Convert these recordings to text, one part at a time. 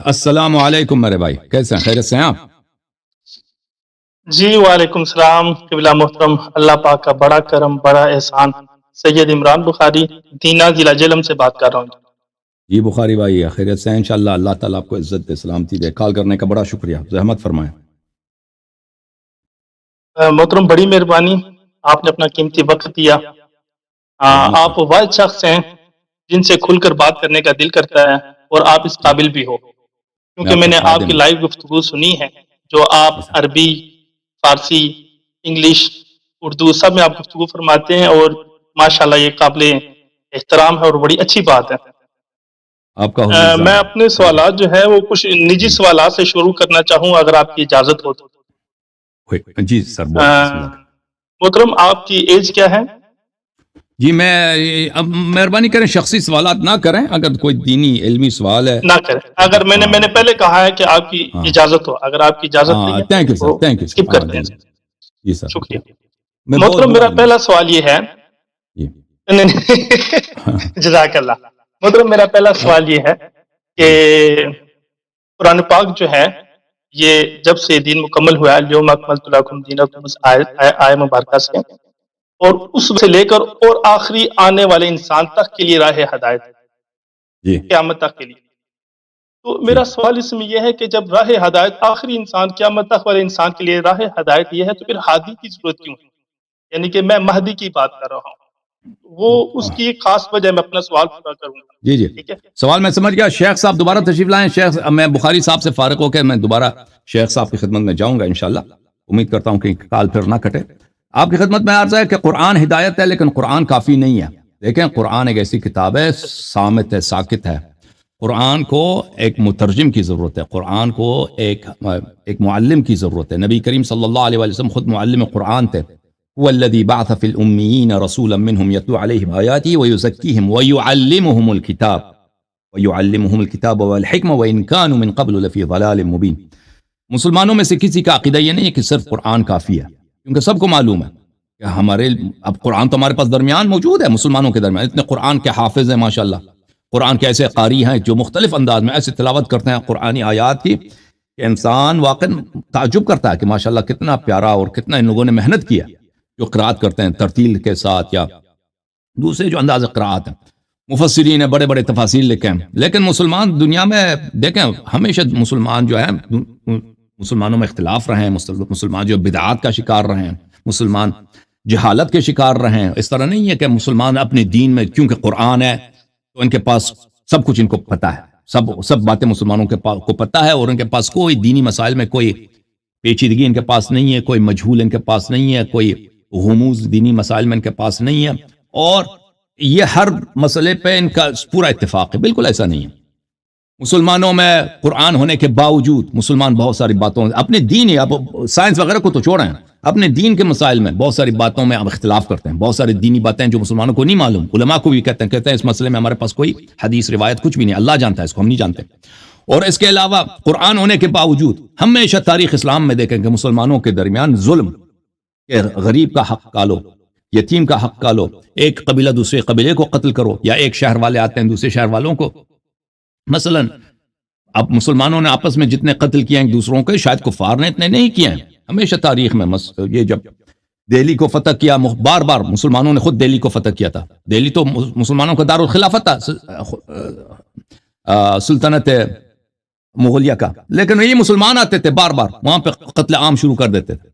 السلام علیکم میرے بھائی، کیسے ہیں؟ خیریت سے ہیں آپ؟ جی وعلیکم السلام قبلہ محترم، اللہ پاک کا بڑا کرم، بڑا احسان۔ سید عمران بخاری دینا ضلع جہلم سے بات کر رہا ہوں۔ جی بخاری بھائی، خیریت سے ہیں انشاءاللہ۔ اللہ تعالیٰ آپ کو عزت دے، سلامتی دے۔ کال کرنے کا بڑا شکریہ، زحمت فرمائیں۔ محترم بڑی مہربانی، آپ نے اپنا قیمتی وقت دیا۔ جی آپ واحد شخص ہیں جن سے کھل کر بات کرنے کا دل کرتا ہے، اور آپ اس قابل بھی ہو، میں کیونکہ آپ میں کا نے آپ کی خادم ہوں۔ لائیو گفتگو سنی ہے، جو آپ جی سر۔ عربی، فارسی، انگلش، اردو سب میں آپ گفتگو فرماتے ہیں، اور ماشاءاللہ یہ قابل احترام ہے اور بڑی اچھی بات ہے۔ آپ کا حضور میں زادہ، اپنے تھینک یو۔ سوالات جو ہے وہ کچھ نجی جی سوالات سے شروع کرنا چاہوں، اگر آپ کی اجازت ہو تو۔ جی سر، بولیں، بسم اللہ کریں۔ محترم آپ کی ایج کیا ہے؟ جی اب مہربانی کریں شخصی سوالات نہ کریں، اگر کوئی دینی علمی سوال ہے نہ کریں، اگر میں ہاں نے پہلے کہا ہے کہ آپ کی ہاں اجازت ہو، اگر آپ کی اجازت نہیں ہاں، ہے تو تھینک پھر یو سر، وہ تھینک یو سر، اسکپ ہاں کرتے جی ہیں۔ جی جی سر۔ شکریہ۔ میں بہت محترم برا میرا آدمی پہلا سوال یہ ہے، جی نہیں نہیں، جزاک اللہ۔ محترم میرا پہلا سوال یہ ہے کہ جی قرآن پاک جو ہے، یہ جب سے دین مکمل ہوا ہے، الیوم اکملت لکم دینکم، اس آیت مبارکہ سے، اور اس سے لے کر اور آخری آنے والے انسان تک کے لیے راہ ہدایت، جی قیامت تک کے لیے۔ تو جی میرا سوال اس میں یہ ہے کہ جب راہ ہدایت آخری انسان، قیامت تک والے انسان کے لیے راہ ہدایت یہ ہے، تو پھر ہادی کی ضرورت کیوں ہے؟ یعنی کہ میں مہدی کی بات کر رہا ہوں، وہ اس کی ایک خاص وجہ، میں اپنا سوال پورا کروں گا، جی جی، ٹھیک ہے؟ سوال میں سمجھ گیا۔ شیخ صاحب دوبارہ تشریف لائیں۔ شیخ، میں بخاری صاحب سے فارغ ہو کے میں دوبارہ شیخ صاحب کی خدمت میں جاؤں گا انشاءاللہ۔ امید کرتا ہوں کہ کال پھر نہ کٹے۔ آپ کی خدمت میں عرض ہے کہ قرآن ہدایت ہے، لیکن قرآن کافی نہیں ہے۔ دیکھیں، قرآن ایک ایسی کتاب ہے، صامت ہے، ساکت ہے۔ قرآن کو ایک مترجم کی ضرورت ہے، قرآن کو ایک معلم کی ضرورت ہے۔ نبی کریم صلی اللہ علیہ وسلم خود معلم قرآن تھے۔ هو الذي بعث في الأميين رسولا منهم يتلو عليهم آياته ويزكيهم ويعلمهم الكتاب والحكمة وإن كانوا من قبل لفي ضلال مبين۔ مسلمانوں میں سے کسی کا عقیدہ یہ نہیں ہے کہ صرف قرآن کافی ہے، کیونکہ سب کو معلوم ہے کہ اب قرآن تو ہمارے پاس درمیان موجود ہے، مسلمانوں کے درمیان اتنے قرآن کے حافظ ہیں ماشاءاللہ۔ قرآن کے ایسے قاری ہیں جو مختلف انداز میں ایسے تلاوت کرتے ہیں قرآنی آیات کی کہ انسان واقعا تعجب کرتا ہے کہ ماشاءاللہ کتنا پیارا اور کتنا ان لوگوں نے محنت کیا، جو قرات کرتے ہیں ترتیل کے ساتھ یا دوسرے جو انداز قرات ہیں۔ مفسرین نے بڑے بڑے تفاصیل لکھے ہیں، لیکن مسلمان دنیا میں دیکھیں، ہمیشہ مسلمان جو ہے، مسلمانوں میں اختلاف رہے ہیں، مسلمان جو بدعات کا شکار رہے ہیں، مسلمان جہالت کے شکار رہے ہیں۔ اس طرح نہیں ہے کہ مسلمان اپنے دین میں کیونکہ قرآن ہے تو ان کے پاس سب کچھ ان کو پتہ ہے، سب باتیں مسلمانوں کو پتہ ہے، اور ان کے پاس کوئی دینی مسائل میں کوئی پیچیدگی ان کے پاس نہیں ہے، کوئی مجہول ان کے پاس نہیں ہے، کوئی غموض دینی مسائل میں ان کے پاس نہیں ہے، اور یہ ہر مسئلے پہ ان کا پورا اتفاق ہے۔ بالکل ایسا نہیں ہے۔ مسلمانوں میں قرآن ہونے کے باوجود مسلمان بہت ساری باتوں اپنے دین، اب سائنس وغیرہ کو تو چھوڑیں، اپنے دین کے مسائل میں بہت ساری باتوں میں اب اختلاف کرتے ہیں۔ بہت ساری دینی باتیں جو مسلمانوں کو نہیں معلوم، علماء کو بھی کہتے ہیں اس مسئلے میں ہمارے پاس کوئی حدیث روایت کچھ بھی نہیں، اللہ جانتا ہے اس کو، ہم نہیں جانتے۔ اور اس کے علاوہ قرآن ہونے کے باوجود ہمیشہ تاریخ اسلام میں دیکھیں کہ مسلمانوں کے درمیان ظلم، کہ غریب کا حق کالو، یتیم کا حق کالو، ایک قبیلہ دوسرے قبیلے کو قتل کرو، یا ایک شہر والے آتے ہیں دوسرے شہر والوں کو۔ مثلا اب مسلمانوں نے آپس میں جتنے قتل کیے ہیں ایک دوسروں کے، شاید کفار نے اتنے نہیں کیے ہیں ہمیشہ تاریخ میں۔ یہ جب دہلی کو فتح کیا، بار بار مسلمانوں نے خود دہلی کو فتح کیا تھا۔ دہلی تو مسلمانوں کا دارالخلافت تھا، سلطنت مغلیہ کا، لیکن یہ مسلمان آتے تھے بار بار وہاں پہ قتل عام شروع کر دیتے تھے،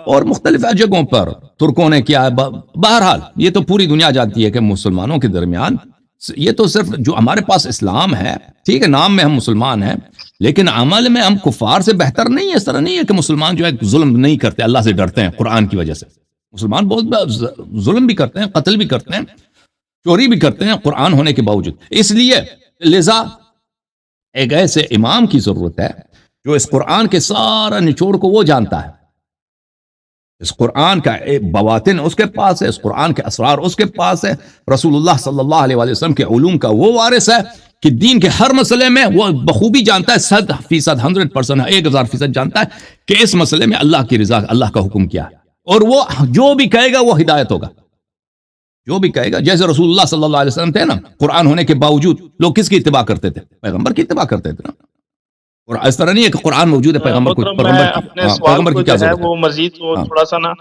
اور مختلف جگہوں پر ترکوں نے کیا ہے۔ بہرحال یہ تو پوری دنیا جانتی ہے کہ مسلمانوں کے درمیان یہ تو صرف جو ہمارے پاس اسلام ہے، ٹھیک ہے، نام میں ہم مسلمان ہیں، لیکن عمل میں ہم کفار سے بہتر نہیں ہے۔ اس طرح نہیں ہے کہ مسلمان جو ہے ظلم نہیں کرتے، اللہ سے ڈرتے ہیں قرآن کی وجہ سے۔ مسلمان بہت ظلم بھی کرتے ہیں، قتل بھی کرتے ہیں، چوری بھی کرتے ہیں قرآن ہونے کے باوجود۔ اس لیے لذا ایک ایسے امام کی ضرورت ہے جو اس قرآن کے سارا نچوڑ کو وہ جانتا ہے، اس قرآن کا بواطن اس کے پاس ہے، اس قرآن کے اسرار اس کے پاس ہے، رسول اللہ صلی اللہ علیہ وآلہ وسلم کے علوم کا وہ وارث ہے کہ دین کے ہر مسئلے میں وہ بخوبی جانتا ہے، 100%، 100%، 1000% جانتا ہے کہ اس مسئلے میں اللہ کی رضا، اللہ کا حکم کیا ہے، اور وہ جو بھی کہے گا وہ ہدایت ہوگا۔ جو بھی کہے گا. جیسے رسول اللہ صلی اللہ علیہ وسلم تھے نا, قرآن ہونے کے باوجود لوگ کس کی اتباع کرتے تھے؟ پیغمبر کی اتباع کرتے تھے نا. اور اس طرح نہیں ہے کہ قرآن موجود ہے, پیغمبر کو پیغمبر کی کیا ضرورت ہے؟ وہ مزید تھوڑا سا نا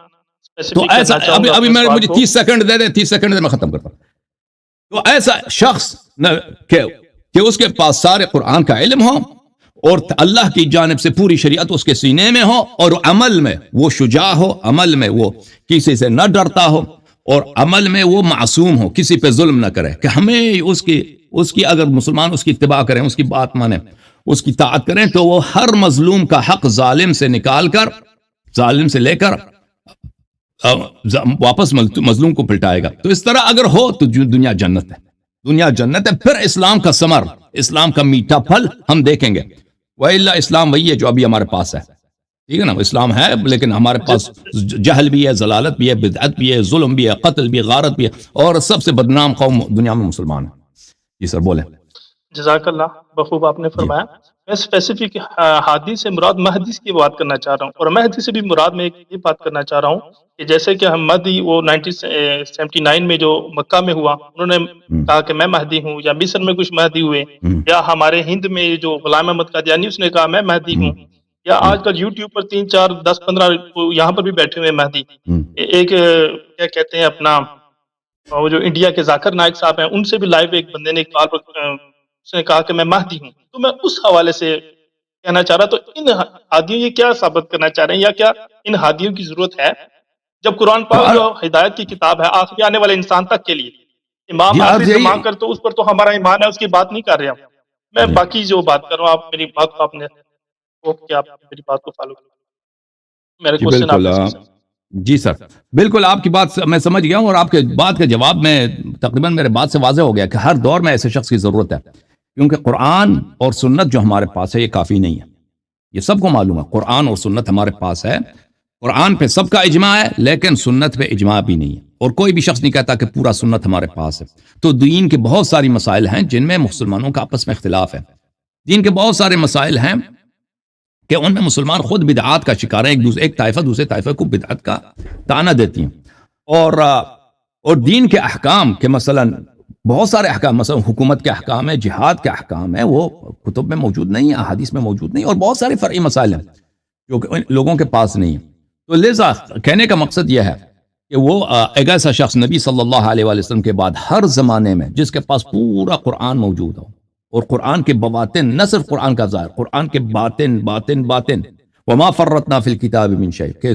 تو ایسا ابھی مجھے 30 سیکنڈ دے دیں, 30 سیکنڈ میں ختم کرتا ہوں. تو ایسا شخص کہ اس کے پاس سارے قرآن کا علم ہو اور اللہ کی جانب سے پوری شریعت اس کے سینے میں ہو, اور عمل میں وہ شجاع ہو, عمل میں وہ کسی سے نہ ڈرتا ہو, اور عمل میں وہ معصوم ہو, کسی پہ ظلم نہ کرے, کہ ہمیں اس کی اگر مسلمان اس کی اتباع کریں, اس کی بات مانیں, اس کی طاعت کریں, تو وہ ہر مظلوم کا حق ظالم سے نکال کر, ظالم سے لے کر واپس مظلوم کو پلٹائے گا. تو اس طرح اگر ہو تو دنیا جنت ہے, دنیا جنت ہے. پھر اسلام کا ثمر, اسلام کا میٹھا پھل ہم دیکھیں گے. وَإِلَّا اسلام وہی ہے جو ابھی ہمارے پاس ہے, ٹھیک ہے نا. اسلام ہے لیکن ہمارے پاس جہل بھی ہے, ضلالت بھی ہے, بدعت بھی ہے, ظلم بھی ہے, قتل بھی ہے, غارت بھی ہے, اور سب سے بدنام قوم دنیا میں مسلمان ہے. جی سر بولیں. جزاک اللہ, بخوب آپ نے فرمایا. میں اسپیسیفک ہادی سے مراد مہدی کی بات کرنا چاہ رہا ہوں, اور مہدی سے بھی مراد میں یہ بات کرنا چاہ رہا ہوں کہ جیسے کہ ہم مہدی وہ 1979 میں جو مکہ میں ہوا, انہوں نے کہا کہ میں مہدی ہوں, یا مصر میں کچھ مہدی ہوئے, یا ہمارے ہند میں جو غلام احمد قادیانی اس نے کہا میں مہدی ہوں, یا آج کل یوٹیوب پر 3 4 10 15 یہاں پر بھی بیٹھے ہوئے مہدی. ایک کیا کہتے ہیں اپنا وہ جو انڈیا کے ذاکر نائک صاحب ہیں, ان سے بھی لائیو ایک بندے نے کال پر اس نے کہا کہ میں مہدی ہوں. تو میں اس حوالے سے کہنا چاہ رہا, تو ان ہادیوں یہ کیا ثابت کرنا چاہ رہے ہیں, یا کیا ان ہادیوں کی ضرورت ہے جب قرآن پاک جو ہدایت کی کتاب ہے آخری آنے والے انسان تک کے لیے, امام آخری سے مانگ کر, تو اس پر تو ہمارا ایمان ہے, اس کی بات نہیں کر رہے ہوں. میں باقی جو بات کر رہا ہوں, آپ میری بات کو آپ نے آپ میری بات کو فالو کریں. میرے کوسچن آپ سے. جی سر, بالکل آپ کی بات میں سمجھ گیا ہوں, اور آپ کے بات کا جواب میں تقریباً میرے بات سے واضح ہو گیا کہ ہر دور میں ایسے شخص کی ضرورت ہے, کیونکہ قرآن اور سنت جو ہمارے پاس ہے یہ کافی نہیں ہے. یہ سب کو معلوم ہے, قرآن اور سنت ہمارے پاس ہے. قرآن پہ سب کا اجماع ہے, لیکن سنت پہ اجماع بھی نہیں ہے, اور کوئی بھی شخص نہیں کہتا کہ پورا سنت ہمارے پاس ہے. تو دین کے بہت ساری مسائل ہیں جن میں مسلمانوں کا آپس میں اختلاف ہے. دین کے بہت سارے مسائل ہیں کہ ان میں مسلمان خود بدعات کا شکار ہیں, ایک طائفہ دوسرے طائفہ کو بدعت کا طعنہ دیتی ہیں. اور دین کے احکام کے مثلا بہت سارے احکام, مثلا حکومت کے احکام ہے, جہاد کے احکام ہے, وہ کتب میں موجود نہیں, احادیث میں موجود نہیں, اور بہت سارے فرعی مسائل ہیں جو لوگوں کے پاس نہیں ہیں. تو لہذا کہنے کا مقصد یہ ہے کہ وہ ایک ایسا شخص نبی صلی اللہ علیہ وآلہ وسلم کے بعد ہر زمانے میں جس کے پاس پورا قرآن موجود ہو, اور قرآن کے بواطن, نہ صرف قرآن کا ظاہر, قرآن کے باطن وما فرطنا فی الکتاب من شیء, کہ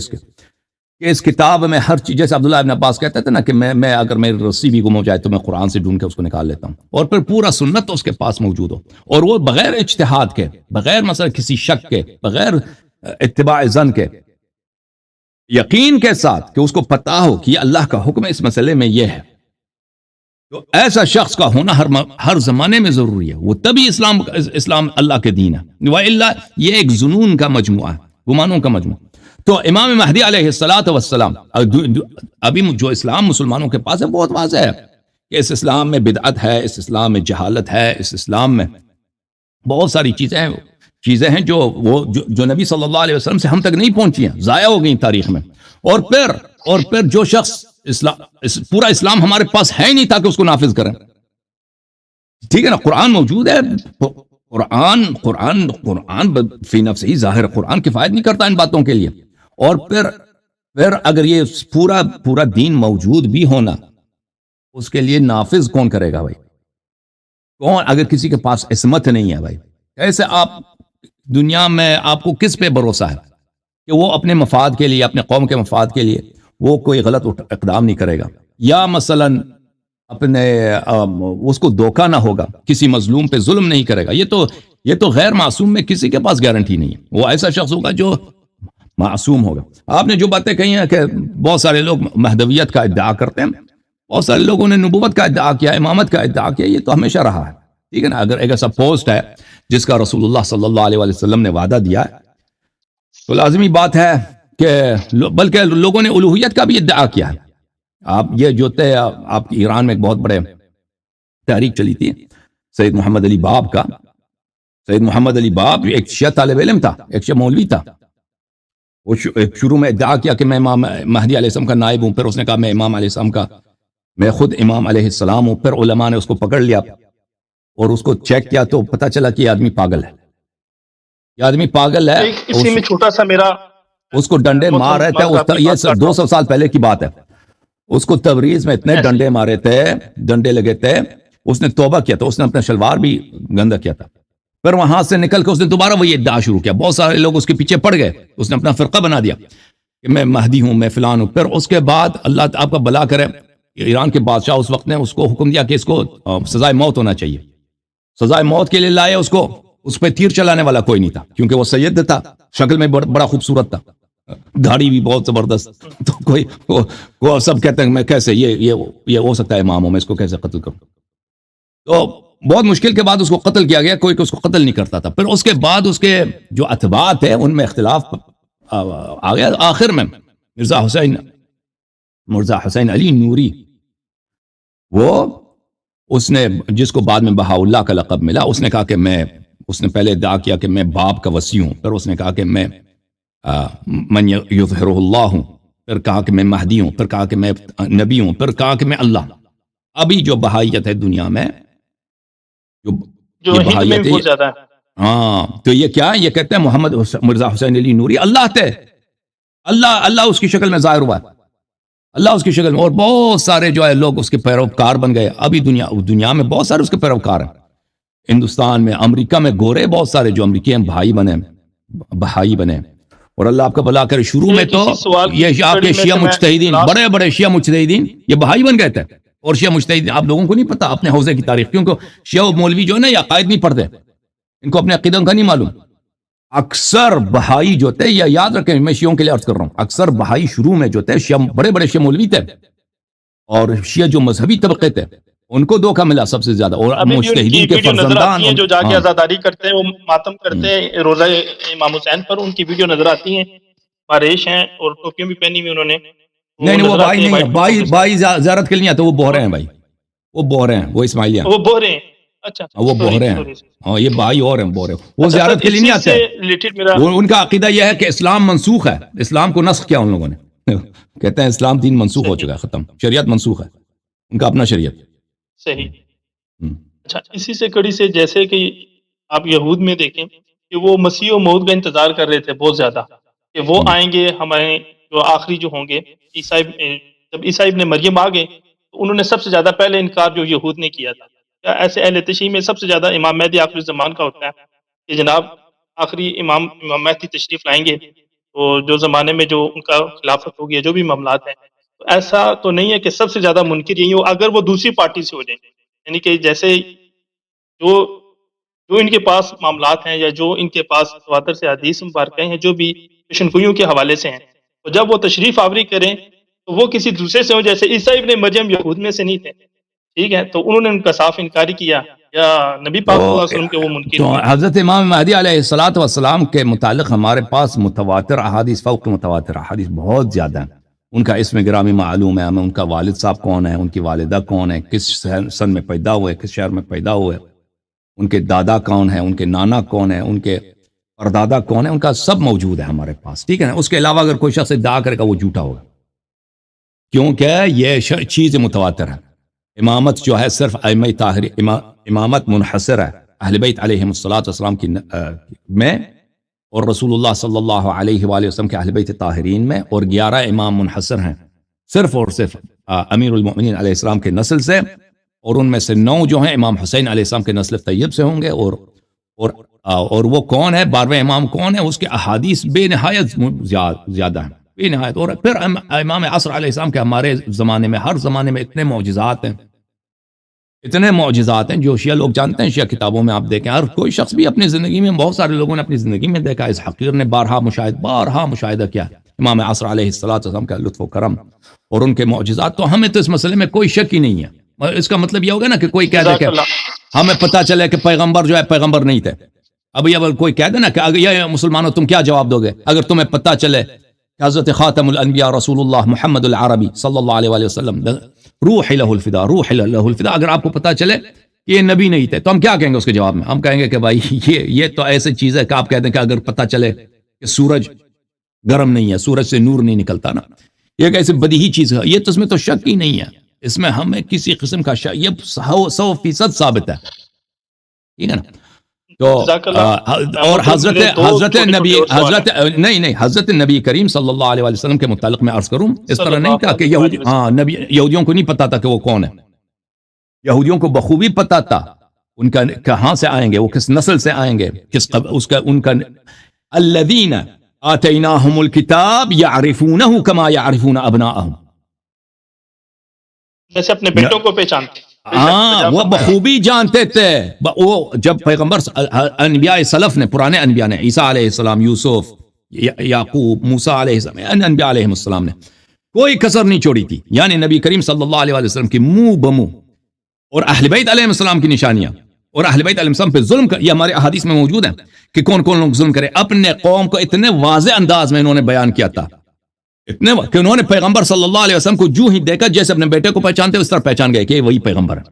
اس کتاب میں ہر چیز, جیسے عبداللہ ابن عباس کہتے تھے نا کہ میں اگر میری رسی بھی گم ہو جائے تو میں قرآن سے ڈھونڈ کے اس کو نکال لیتا ہوں, اور پھر پورا سنت اس کے پاس موجود ہو, اور وہ بغیر اجتہاد کے, بغیر مثلا کسی شک کے, بغیر اتباع ظن کے, یقین کے ساتھ کہ اس کو پتہ ہو کہ یہ اللہ کا حکم ہے اس مسئلے میں یہ ہے. تو ایسا شخص کا ہونا ہر زمانے میں ضروری ہے, وہ تبھی اسلام اللہ کے دین ہے, وَإِلَّا یہ ایک ظنون کا مجموعہ ہے, گمانوں کا مجموعہ. تو امام مہدی علیہ السلام ابھی جو اسلام مسلمانوں کے پاس ہے بہت واضح ہے کہ اس اسلام میں بدعت ہے, اس اسلام میں جہالت ہے, اس اسلام میں بہت ساری چیزیں ہیں جو نبی صلی اللہ علیہ وسلم سے ہم تک نہیں پہنچی ہیں, ضائع ہو گئی تاریخ میں. اور پھر جو شخص پورا اسلام ہمارے پاس ہے ہی نہیں تاکہ اس کو نافذ کریں, ٹھیک ہے نا. قرآن موجود ہے, قرآن فی نفسہ ہی ظاہر, قرآن کفایت نہیں کرتا ان باتوں کے لیے. اور پھر اگر یہ پورا دین موجود بھی ہونا, اس کے لیے نافذ کون کرے گا بھائی؟ کون؟ اگر کسی کے پاس عصمت نہیں ہے بھائی, کیسے آپ دنیا میں, آپ کو کس پہ بھروسہ ہے کہ وہ اپنے مفاد کے لیے, اپنے قوم کے مفاد کے لیے وہ کوئی غلط اقدام نہیں کرے گا, یا مثلا اس کو دھوکہ نہ ہوگا, کسی مظلوم پہ ظلم نہیں کرے گا. یہ تو غیر معصوم میں کسی کے پاس گارنٹی نہیں ہے. وہ ایسا شخص ہوگا جو معصوم ہوگا. آپ نے جو باتیں کہی ہیں کہ بہت سارے لوگ مہدویت کا ادعا کرتے ہیں, بہت سارے لوگوں نے نبوت کا ادعا کیا, امامت کا ادعا کیا, یہ تو ہمیشہ رہا ہے, ٹھیک ہے نا. اگر ایک ایسا پوسٹ ہے جس کا رسول اللہ صلی اللہ علیہ وسلم نے وعدہ دیا ہے, تو لازمی بات ہے کہ بلکہ لوگوں نے الوہیت کا بھی ادعا کیا ہے. آپ یہ جو تھے, آپ کی ایران میں ایک بہت بڑے تحریک چلی تھی سید محمد علی باب کا. سید محمد علی باب ایک شیعہ طالب علم تھا, ایک شیعہ مولوی تھا. وہ شروع میں ادعا کیا کہ میں امام مہدی علیہ السلام کا نائب ہوں, پھر اس نے کہا میں امام علیہ السلام کا میں خود امام علیہ السلام ہوں. پھر علماء نے اس کو پکڑ لیا اور اس کو چیک کیا تو پتہ چلا کہ یہ آدمی پاگل ہے، یہ آدمی پاگل ہے. اسی میں چھوٹا سا میرا اس کو ڈنڈے مار رہے تھے، یہ 200 سال پہلے کی بات ہے. اس کو تبریز میں اتنے ڈنڈے مارے تھے، ڈنڈے لگے تھے. اس نے توبہ کیا تھا، اس نے اپنا شلوار بھی گندا کیا تھا. پھر وہاں سے نکل کے اس نے دوبارہ وہی ادعا شروع کیا. بہت سارے لوگ اس کے پیچھے پڑ گئے. اس نے اپنا فرقہ بنا دیا کہ میں مہدی ہوں، میں فلان ہوں. پھر اس کے بعد اللہ آپ کا بھلا کرے، ایران کے بادشاہ اس وقت نے اس کو حکم دیا کہ اس کو سزائے موت ہونا چاہیے. سزائے موت کے لیے لائے اس کو. اس پہ تیر چلانے والا کوئی نہیں تھا کیونکہ وہ سید تھا، شکل میں بڑا خوبصورت تھا، داڑھی بھی بہت زبردست. تو کوئی سب کہتے ہیں میں کیسے یہ ہو سکتا ہے امام ہوں، میں اس کو کیسے قتل کروں. تو بہت مشکل کے بعد اس کو قتل کیا گیا. کوئی اس کو قتل نہیں کرتا تھا. پھر اس کے بعد اس کے جو اتباع تھے ان میں اختلاف آ گیا. آخر میں مرزا حسین علی نوری، وہ اس نے جس کو بعد میں بہاء اللہ کا لقب ملا، اس نے کہا کہ اس نے پہلے ادعا کیا کہ میں باپ کا وصی ہوں. پھر اس نے کہا کہ میں من یظہرہ اللہ ہوں. پھر کہا کہ میں مہدی ہوں. پھر کہا کہ میں نبی ہوں. پھر کہا کہ میں اللہ. ابھی جو بہائیت ہے دنیا میں، جو ہند میں بھی بہت زیادہ ہے، ہاں، تو یہ کیا ہے؟ یہ کہتے ہیں محمد مرزا حسین علی نوری اللہ تھے. اللہ اس کی شکل میں ظاہر ہوا ہے، اللہ اس کی شکل میں. اور بہت سارے جو ہے لوگ اس کے پیروکار بن گئے. ابھی دنیا میں بہت سارے اس کے پیروکار ہیں. ہندوستان میں، امریکہ میں گورے بہت سارے جو امریکی ہیں بہائی بنے. اور اللہ آپ کا بھلا کرے. شروع میں تو یہ آپ کے شیعہ مجتہدین، بڑے بڑے شیعہ مجتہدین یہ بہائی بن گئے تھے. اور شیعہ مجتہدین آپ لوگوں کو نہیں پتا اپنے حوزے کی تاریخ، کیونکہ شیعہ مولوی جو ہے نا یہ عقائد نہیں پڑھتے، ان کو اپنے عقیدوں کا نہیں معلوم. اکثر بہائی جو تھے، یہ یاد رکھیں، میں شیعوں کے لیے عرض کر رہا ہوں، اکثر بہائی شروع میں جو تھے شیعہ، بڑے بڑے شیعہ مولوی تھے، اور شیعہ جو مذہبی طبقے تھے ان کو دھوکہ ملا سب سے زیادہ. اور مجتہدین کے فرزندان جو جا کے عزاداری کرتے ہیں، وہ ماتم کرتے ہیں روزہ امام حسین پر، ان کی ویڈیو نظر آتی ہیں. باریش ہیں اور ٹوپیاں بھی پہنی ہوئی انہوں نے. نہیں وہ بھائی نہیں ہے، بھائی زیارت کے لیے آتے، وہ بہرے ہیں بھائی، وہ بہرے ہیں، وہ اسماعیلی ہیں، وہ بہرے ہیں. اچھا وہ بہرے ہیں. ہاں یہ بھائی اور ہیں بہرے. وہ زیارت کے لیے نہیں آتے. ان کا عقیدہ یہ ہے کہ اسلام منسوخ ہے. اسلام کو نسخ کیا ان لوگوں نے، کہتے ہیں اسلام دین منسوخ ہو چکا ہے، ختم، شریعت منسوخ ہے، ان کا اپنا شریعت. صحیح. اچھا، اسی سے کڑی سے جیسے کہ آپ یہود میں دیکھیں کہ وہ مسیح و موعود کا انتظار کر رہے تھے بہت زیادہ، کہ وہ آئیں گے، ہمارے جو آخری جو ہوں گے. جب عیسیٰ ابن مریم آ گئے تو انہوں نے سب سے زیادہ پہلے انکار جو یہود نے کیا تھا. ایسے اہل تشیع میں سب سے زیادہ امام مہدی آخری زمان کا ہوتا ہے کہ جناب آخری امام مہدی تشریف لائیں گے، تو جو زمانے میں جو ان کا خلافت ہوگی، جو بھی معاملات ہیں. تو ایسا تو نہیں ہے کہ سب سے زیادہ منکر یہی ہو، اگر وہ دوسری پارٹی سے ہو جائیں، یعنی کہ جیسے جو ان کے پاس معاملات ہیں یا جو ان کے پاس تواتر سے حدیث مبارکہ ہیں جو بھی پیشنگوئیوں کے حوالے سے ہیں، تو جب وہ تشریف آوری کریں تو وہ کسی دوسرے سے ہو. جیسے عیسیٰ ابن مریم یہود میں سے نہیں تھے، ٹھیک ہے، تو انہوں نے ان کا صاف انکاری کیا، یا نبی پاک صلی اللہ علیہ وسلم کے وہ منکر تو ہوئے. حضرت امام مہدی علیہ السلام کے متعلق ہمارے پاس متواتر احادیث، فوق متواتر احادیث بہت زیادہ ہیں. ان کا اسم گرامی معلوم ہے ہمیں، ان کا والد صاحب کون ہے، ان کی والدہ کون ہے، کس سن میں پیدا ہوئے، کس شہر میں پیدا ہوئے، ان کے دادا کون ہے، ان کے نانا کون ہے، ان کے پردادا کون ہے، ان کا سب موجود ہے ہمارے پاس، ٹھیک ہے نا. اس کے علاوہ اگر کوئی شخص ادعا کرے گا وہ جھوٹا ہوگا، کیونکہ یہ چیز متواتر ہے. امامت جو ہے صرف ائمہ طاہر، امامت منحصر ہے اہل بیت علیہم السلام کی میں، اور رسول اللہ صلی اللہ علیہ وآلہ وسلم کے اہل بیت طاہرین میں، اور 11 امام منحصر ہیں صرف اور صرف امیر المؤمنین علیہ السلام کے نسل سے، اور ان میں سے 9 جو ہیں امام حسین علیہ السلام کے نسل طیب سے ہوں گے. اور وہ کون ہے، 12ویں امام کون ہے، اس کے احادیث بے نہایت زیادہ ہیں، بے نہایت. اور پھر امام عصر علیہ السلام کے ہمارے زمانے میں، ہر زمانے میں اتنے معجزات ہیں جو شیعہ لوگ جانتے ہیں. شیعہ کتابوں میں آپ دیکھیں، ہر کوئی شخص بھی اپنی زندگی میں، بہت سارے لوگوں نے اپنی زندگی میں دیکھا. اس حقیر نے بارہا مشاہدہ کیا امام عصر علیہ السلام کا لطف و کرم اور ان کے معجزات. تو ہمیں تو اس مسئلے میں کوئی شک ہی نہیں ہے. اس کا مطلب یہ ہوگا نا کہ کوئی کہہ دے کہ ہمیں پتہ چلے کہ پیغمبر جو ہے پیغمبر نہیں تھے. اب یہ کوئی کہہ دے نا کہ اگر یہ مسلمانوں تم کیا جواب دو گے اگر تمہیں پتہ چلے کہ حضرت خاتم الانبیاء رسول اللہ محمد العربی صلی اللہ علیہ وآلہ وسلم روح لہ الفدا، اگر آپ کو پتہ چلے کہ یہ نبی نہیں تھے، تو ہم کیا کہیں گے اس کے جواب میں؟ ہم کہیں گے کہ بھائی یہ تو ایسی چیز ہے کہ آپ کہہ دیں کہ اگر پتہ چلے کہ سورج گرم نہیں ہے، سورج سے نور نہیں نکلتا نا، یہ ایک ایسی بدیہی چیز ہے، یہ تو اس میں تو شک ہی نہیں ہے. اس میں ہمیں کسی قسم کا یہ 100% ثابت ہے، ٹھیک ہے نا؟ تو اور حضرت نبی حضرت نبی کریم صلی اللہ علیہ وسلم کے متعلق میں عرض کروں، اس طرح نہیں کہا کہ یہودیوں کو نہیں پتا تھا کہ وہ کون ہے، یہودیوں کو بخوبی پتا تھا ان کا کہاں سے آئیں گے، وہ کس نسل سے آئیں گے، ان کا الذین آتیناہم الکتاب یعرفونہ کما یعرفون ابناءہم، جیسے اپنے بیٹوں کو پہچانتے، ہاں وہ بخوبی جانتے تھے۔ وہ جب پیغمبر انبیاء سلف نے، پرانے انبیاء نے، عیسیٰ علیہ السلام، یوسف، یعقوب، موسیٰ علیہ السلام، انبیاء علیہ السلام نے کوئی کسر نہیں چھوڑی تھی، یعنی نبی کریم صلی اللہ علیہ وسلم کی منہ بمنہ، اور اہل بیت علیہ السلام کی نشانیاں، اور اہل بیت علیہ السلام پہ ظلم یہ ہمارے احادیث میں موجود ہے کہ کون کون لوگ ظلم کرے۔ اپنے قوم کو اتنے واضح انداز میں انہوں نے بیان کیا تھا، اتنے کہ انہوں نے پیغمبر صلی اللہ علیہ وسلم کو جو ہی دیکھا جیسے اپنے بیٹے کو پہچانتے اس طرح پہچان گئے کہ وہی پیغمبر ہے۔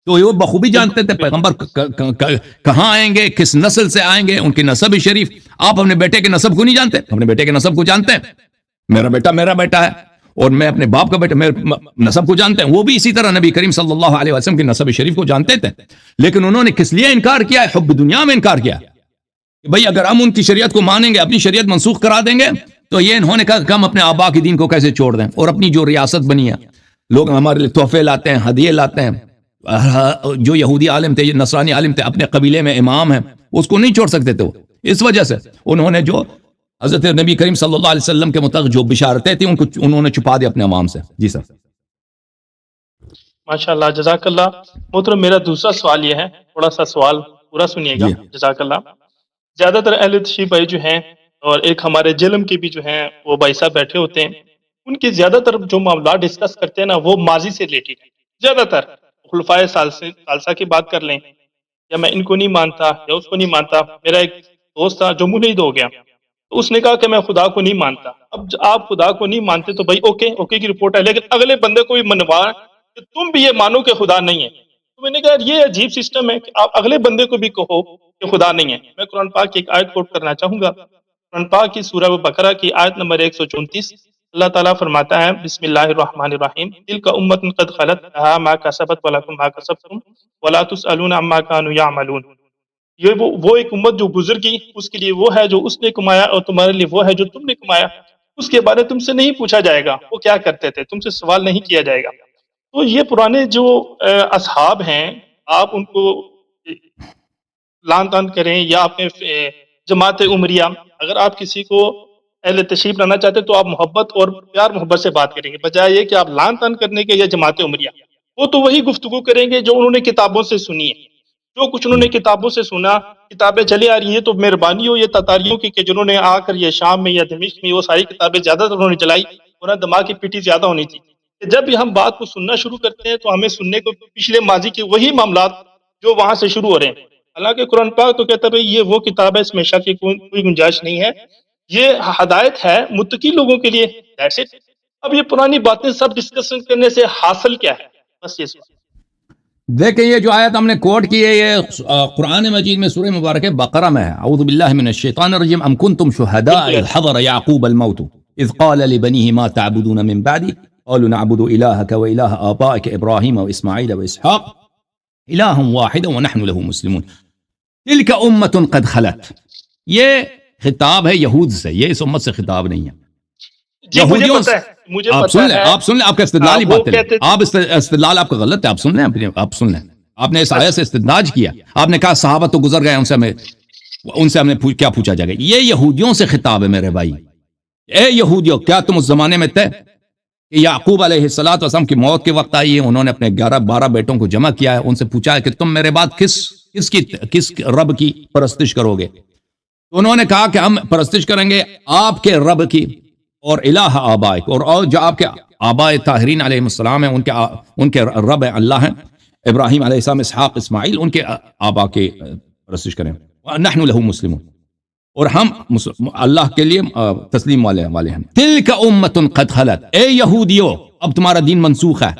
تو یہ بخوبی جانتے تھے پیغمبر کہاں آئیں گے، کس نسل سے آئیں گے، ان کی نسب شریف۔ آپ اپنے بیٹے کے نسب کو نہیں جانتے، اپنے بیٹے کے نسب کو جانتے ہیں، میرا بیٹا ہے اور میں اپنے باپ کا بیٹا، میرے نسب کو جانتے ہیں۔ وہ بھی اسی طرح نبی کریم صلی اللہ علیہ وسلم کی نسب شریف کو جانتے تھے، لیکن انہوں نے کس لیے انکار کیا ہے؟ حب دنیا میں انکار کیا کہ بھئی اگر ہم ان کی شریعت کو مانیں گے، اپنی شریعت منسوخ کرا دیں گے، تو یہ انہوں نے کہا کہ ہم اپنے آبا کی دین کو کیسے چھوڑ دیں، اور اپنی جو ریاست بنی ہے، لوگ ہمارے لیے تحفے لاتے ہیں، ہدیے لاتے ہیں۔ جو یہودی عالم تھے، نصرانی عالم تھے، اپنے قبیلے میں امام ہیں، اس کو نہیں چھوڑ سکتے تھے وہ۔ اس وجہ سے انہوں نے جو حضرت نبی کریم صلی اللہ علیہ وسلم کے متعلق جو بشارتیں تھیں، ان کو انہوں نے چھپا دیا اپنے عوام سے۔ جی سر، ماشاءاللہ، جزاک اللہ۔ محترم، میرا دوسرا سوال یہ ہے، تھوڑا سا سوال پورا سنیے گا، جزاک اللہ۔ زیادہ تر اہل تشریف بھائی جو ہیں، اور ایک ہمارے جلم کے بھی جو ہیں وہ بھائی صاحب بیٹھے ہوتے ہیں، ان کے زیادہ تر جو معاملات ڈسکس کرتے ہیں نا، وہ ماضی سے ریلیٹڈ ہے۔ زیادہ تر خلفائے ثالثہ کی بات کر لیں، یا میں ان کو نہیں مانتا یا اس کو نہیں مانتا۔ میرا ایک دوست تھا جو منحرف ہو گیا، تو اس نے کہا کہ میں خدا کو نہیں مانتا۔ اب آپ خدا کو نہیں مانتے تو بھائی اوکے کی رپورٹ ہے، لیکن اگلے بندے کو بھی منوا کہ تم بھی یہ مانو کہ خدا نہیں ہے۔ تو میں نے کہا یہ عجیب سسٹم ہے کہ آپ اگلے بندے کو بھی کہو کہ خدا نہیں ہے۔ میں قرآن پاک کی ایک آیت کوٹ کرنا چاہوں گا، قرآن پاک کی سورہ بقرہ کی آیت نمبر 134۔ اللہ تعالیٰ فرماتا ہے، بسم اللہ الرحمن الرحیم، تلک امۃ قد خلت لها ما کسبت ولکم ما کسبتم ولا تسألون عما كانوا يعملون۔ یہ وہ ایک امت جو گزر گئی، اس کے لیے وہ ہے جو اس نے کمایا، اور تمہارے لیے وہ ہے جو تم نے کمایا۔ اس کے بارے تم سے نہیں پوچھا جائے گا وہ کیا کرتے تھے، تم سے سوال نہیں کیا جائے گا۔ تو یہ پرانے جو اصحاب ہیں، آپ ان کو لان تان کریں یا اپنے جماعت عمریہ، اگر آپ کسی کو اہل تشریف لانا چاہتے تو آپ محبت اور پیار محبت سے بات کریں گے، بجائے یہ کہ آپ لان تان کرنے کے یا جماعت عمریہ۔ وہ تو وہی گفتگو کریں گے جو انہوں نے کتابوں سے سنی ہے، جو کچھ انہوں نے کتابوں سے سنا، کتابیں چلی آ رہی ہیں، تو مہربانی ہو یہ تاتاریوں کی کہ جنہوں نے آ کر یہ شام میں یا دمشق میں وہ ساری کتابیں زیادہ تر انہوں نے چلائی، ورنہ دماغ کی پیٹی زیادہ ہونی تھی کہ جب بھی ہم بات کو سننا شروع کرتے ہیں تو ہمیں سننے کو پچھلے ماضی کے وہی معاملات جو وہاں سے شروع ہو رہے ہیں۔ حالانکہ قرآن پاک تو کہتا ہے بھئی یہ وہ کتاب ہے، اس میں شک کی کوئی گنجائش نہیں ہے، یہ ہدایت ہے متقی لوگوں کے لیے۔ That's it۔ اب یہ پرانی باتیں سب ڈسکشن کرنے سے حاصل کیا ہے؟ بس یہ سوال۔ دیکھیں یہ جو آیت ہم نے کوٹ کی ہے، یہ قرآن مجید میں سورہ مبارکہ بقرہ میں ہے۔ اعوذ باللہ من الشیطان الرجیم، ام کنتم شہداء اذ حضر یعقوب الموت اذ قال لبنیہ ما تعبدون من بعدی قالوا نعبد الہک و الہ آبائک ابراہیم و اسماعیل و اسحاق الہ واحد ونحن له مسلمون تلک امت قد خلت۔ یہ خطاب ہے یہود سے، یہ اس امت سے خطاب نہیں ہے۔ یہودیوں سے آپ سن لیں، آپ کا استدلال ہی باطل ہے، آپ استدلال آپ کا غلط ہے، آپ سن لیں، آپ سن لیں۔ آپ نے اس آیت سے استدراج کیا، آپ نے کہا صحابہ تو گزر گئے، ان سے ہم نے کیا پوچھا جائے گا۔ یہ یہودیوں سے خطاب ہے میرے بھائی۔ اے یہودیوں، کیا تم اس زمانے میں تھے کہ یعقوب علیہ السلام کی موت کے وقت آئی ہے، انہوں نے اپنے 11-12 بیٹوں کو جمع کیا ہے، ان سے پوچھا ہے کہ تم میرے بعد کس رب کی پرستش کرو گے؟ تو انہوں نے کہا کہ ہم پرستش کریں گے آپ کے رب کی اور الہ آبائک، اور جو آپ کے آبائے طاہرین علیہ السلام ہیں، ان کے رب اللہ ہیں، ابراہیم علیہ السلام، اسحاق، اسماعیل، ان کے آبا کے پرستش کریں۔ نحن له مسلمون، اور ہم اللہ کے لیے تسلیم والے ہیں۔ تلک امت قد خلت، اے یہودیو اب تمہارا دین منسوخ ہے،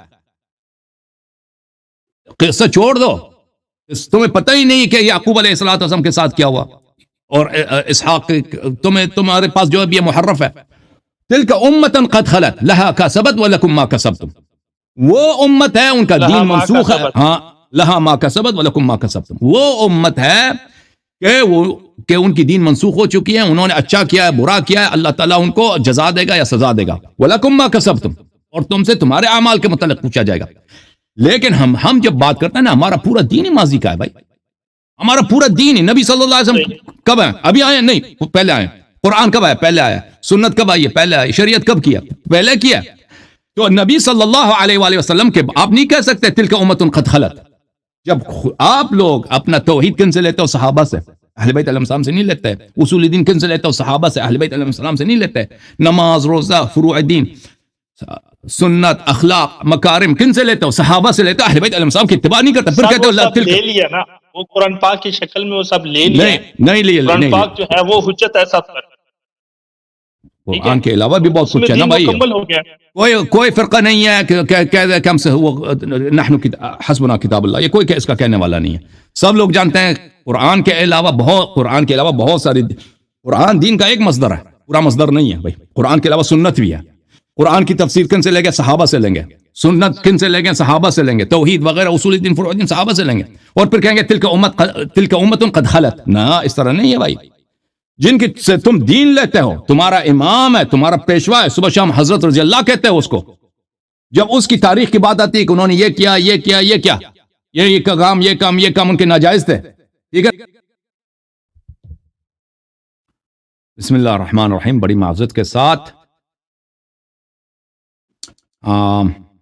قصہ چھوڑ دو، تمہیں پتہ ہی نہیں کہ یعقوب علیہ السلام کے ساتھ کیا ہوا، اور اسحاق تمہارے پاس جو اب یہ محرف ہے۔ تلک امت قد خلت لها کسبت ولکم ما کسبتم، وہ امت ہے ان کا لہا دین ما منسوخ ہے. کسبت. ہاں لہا ما کسبت ولکم ما کسبتم. وہ امت ہے کہ ان کی دین منسوخ ہو چکی ہے, انہوں نے اچھا کیا ہے برا کیا ہے, اللہ تعالیٰ ان کو جزا دے گا یا سزا دے گا. وَلَكُمْ مَا كَسَبْتُمْ, اور تم سے تمہارے اعمال کے متعلق پوچھا جائے گا. لیکن ہم جب بات کرتے ہیں نا, ہمارا پورا دین ہی ماضی کا ہے بھائی. ہمارا پورا دین ہی, نبی صلی اللہ علیہ وسلم کب آئے؟ ابھی آئے نہیں, پہلے آئے. قرآن کب آیا؟ پہلے آیا. سنت کب آئی ہے؟ پہلے آئی. شریعت کب کیا؟ پہلے کیا. تو نبی صلی اللہ علیہ وآلہ وسلم کے آپ نہیں کہہ سکتے تلک امت قد خلت. جب آپ لوگ اپنا توحید کن سے لیتے ہو؟ صحابہ سے, اہل بیت علیہ السلام سے نہیں لیتے. اصول دین کن سے لیتے ہو؟ صحابہ سے, اہل بیت علیہ السلام سے نہیں لیتے. نماز, روزہ, فروع دین, سنت, اخلاق, مکارم کن سے لیتے ہو؟ صحابہ سے لیتے ہو. اہل بیت علیہ السلام کی اتباع نہیں کرتے. پھر کہتے ہو اللہ سب لے لیا نا, وہ قرآن پاک کی شکل میں وہ سب لے لیا. نہیں لیا. قرآن پاک جو ہے وہ حجت ہے سب پر. قرآن کے علاوہ بھی بہت کچھ ہے نا بھائی. مکمل ہو گیا. کوئی فرقہ نہیں ہے کہ ہم سے نحن حسبنا کتاب اللہ, یہ کوئی اس کا کہنے والا نہیں ہے. سب لوگ جانتے ہیں قرآن کے علاوہ بہت ساری, قرآن دین کا ایک مصدر ہے, پورا مصدر نہیں ہے بھائی. قرآن کے علاوہ سنت بھی ہے. قرآن کی تفسیر کن سے لیں گے؟ صحابہ سے لیں گے. سنت کن سے لیں گے؟ صحابہ سے لیں گے. توحید وغیرہ اصول دین فروع دین صحابہ سے لیں گے. اور پھر کہیں گے تلک امت قد خلت. نہ, اس طرح نہیں ہے بھائی. جن کی سے تم دین لیتے ہو, تمہارا امام ہے, تمہارا پیشوا ہے, صبح شام حضرت رضی اللہ کہتے ہو اس کو. جب اس کی تاریخ کی بات آتی ہے کہ انہوں نے یہ کیا یہ کام ان کے ناجائز تھے. ٹھیک ہے, بسم اللہ الرحمن الرحیم. بڑی معذرت کے ساتھ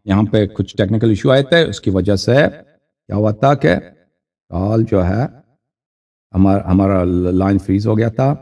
یہاں پہ کچھ ٹیکنیکل ایشو آئے تھے, اس کی وجہ سے کیا ہوا تھا کہ کال جو ہے ہمارا لائن فریز ہو گیا تھا.